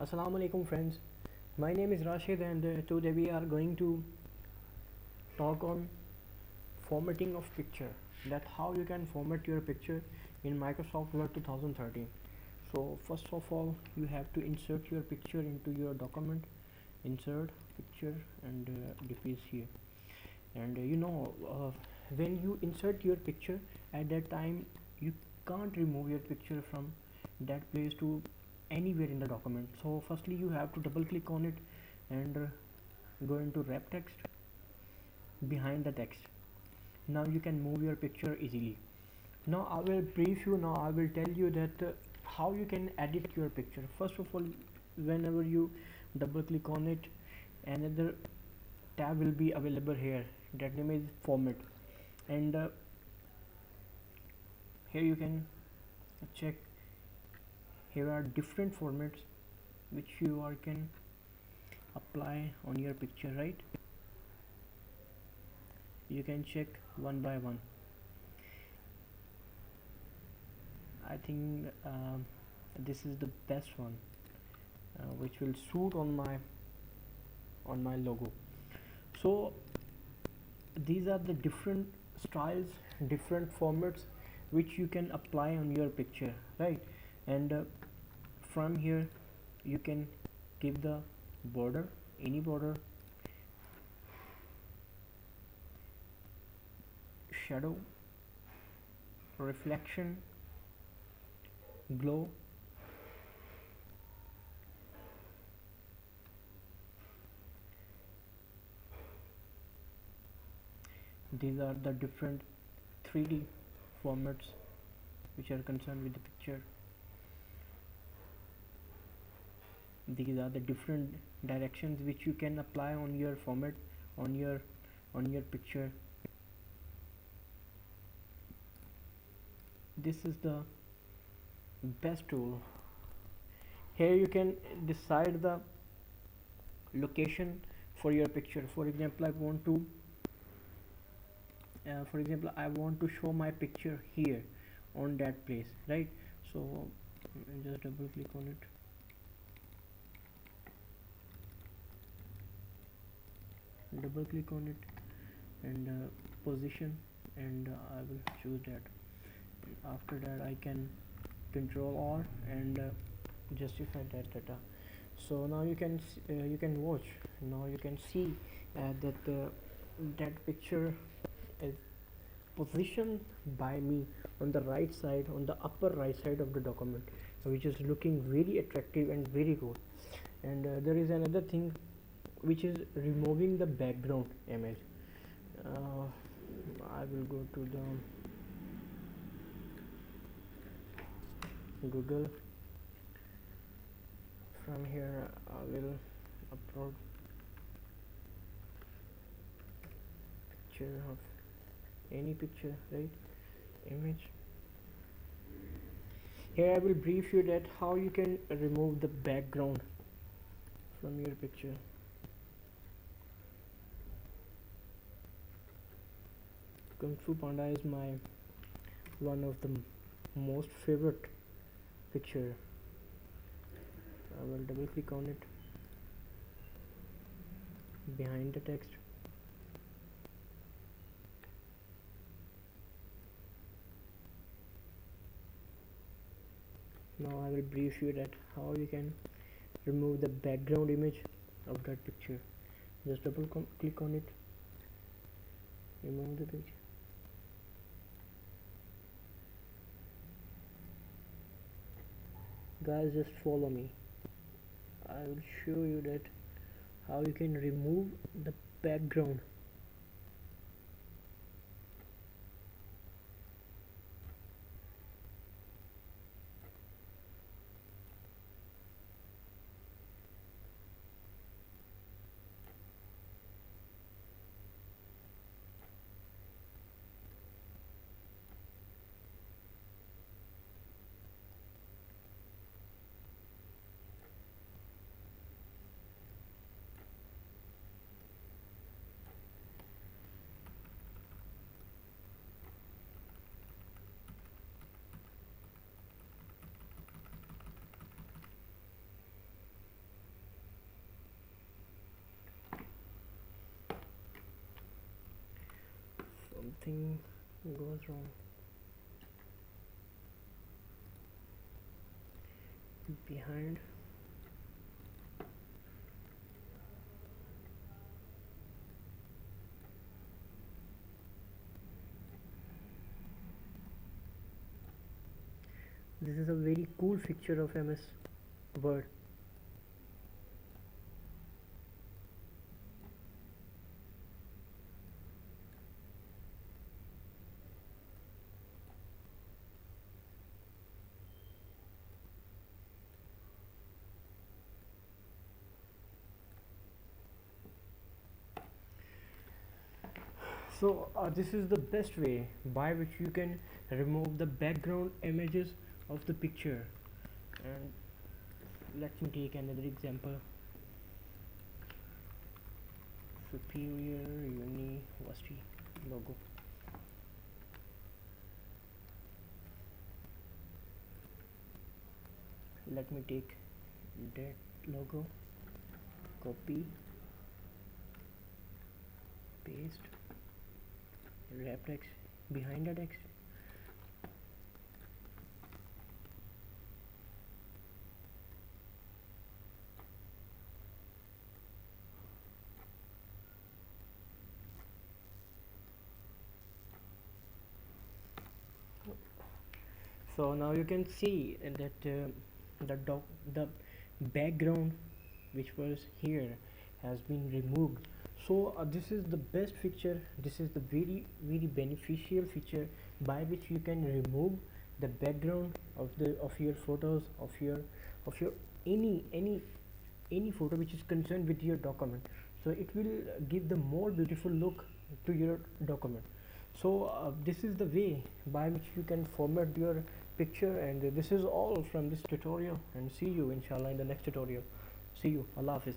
Assalamu alaikum friends. My name is Rashid and today we are going to talk on formatting of picture, that how you can format your picture in Microsoft Word 2013. So first of all you have to insert your picture into your document. Insert picture and decrease here, and when you insert your picture, at that time you can't remove your picture from that place to anywhere in the document. So firstly you have to double click on it and go into wrap text. Behind the text, now you can move your picture easily. Now I will brief you, now I will tell you that how you can edit your picture. First of all, whenever you double click on it, another tab will be available here, that name is format, and here you can check. Here are different formats which you are can apply on your picture, right? You can check one by one. I think this is the best one which will suit on my logo. So these are the different styles, different formats which you can apply on your picture, right? And from here you can give the border, any border, shadow, reflection, glow. These are the different 3D formats which are concerned with the picture. These are the different directions which you can apply on your format, on your picture. This is the best tool. Here you can decide the location for your picture. For example, I want to show my picture here on that place, right? So just double click on it. Double click on it and position, and I will choose that. After that I can control R and justify that data. So now you can watch. Now you can see that picture is positioned by me on the right side, on the upper right side of the document, which is looking very attractive and very good. And there is another thing which is removing the background image. I will go to the Google. From here I will upload picture of any picture, right? Image. Here I will brief you that how you can remove the background from your picture. Kung Fu Panda is my one of the most favorite picture. I will double click on it. Behind the text, now I will brief you that how you can remove the background image of that picture. Just double click on it, remove the picture. Guys, just follow me. I will show you that how you can remove the background. something goes wrong behind. This is a very cool feature of MS Word. So this is the best way by which you can remove the background images of the picture. And let me take another example. Superior University logo. Let me take that logo, copy, paste, wrap text behind the text. So now you can see that the background which was here has been removed. So this is the best feature. This is the very beneficial feature by which you can remove the background of your photos, of your any photo which is concerned with your document. So it will give the more beautiful look to your document. So this is the way by which you can format your picture. And this is all from this tutorial, and see you inshallah in the next tutorial. See you. Allah Hafiz.